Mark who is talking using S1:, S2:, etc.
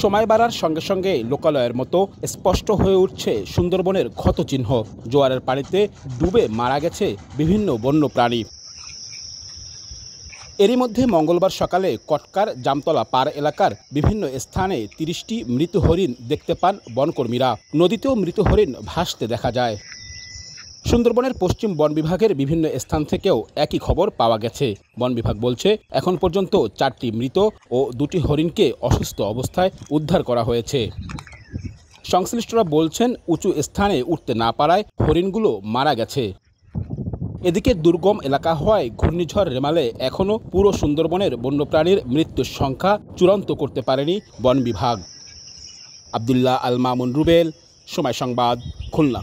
S1: সময় বাড়ার সঙ্গে সঙ্গে লোকালয়ের মতো স্পষ্ট হয়ে উঠছে সুন্দরবনের ক্ষতচিহ্ন। জোয়ারের পানিতে ডুবে মারা গেছে বিভিন্ন বন্যপ্রাণী। এরই মধ্যে মঙ্গলবার সকালে কটকার জামতলা পার এলাকার বিভিন্ন স্থানে ৩০টি মৃত হরিণ দেখতে পান বনকর্মীরা। নদীতেও মৃত হরিণ ভাসতে দেখা যায়। সুন্দরবনের পশ্চিম বন বিভাগের বিভিন্ন স্থান থেকেও একই খবর পাওয়া গেছে। বন বিভাগ বলছে, এখন পর্যন্ত ৪টি মৃত ও ২টি হরিণকে অসুস্থ অবস্থায় উদ্ধার করা হয়েছে। সংশ্লিষ্টরা বলছেন, উঁচু স্থানে উঠতে না পারায় হরিণগুলো মারা গেছে। এদিকে দুর্গম এলাকা হওয়ায় ঘূর্ণিঝড় রেমালে এখনও পুরো সুন্দরবনের বন্যপ্রাণীর মৃত্যুর সংখ্যা চূড়ান্ত করতে পারেনি বন বিভাগ। আব্দুল্লাহ আল মামুন রুবেল, সময় সংবাদ, খুলনা।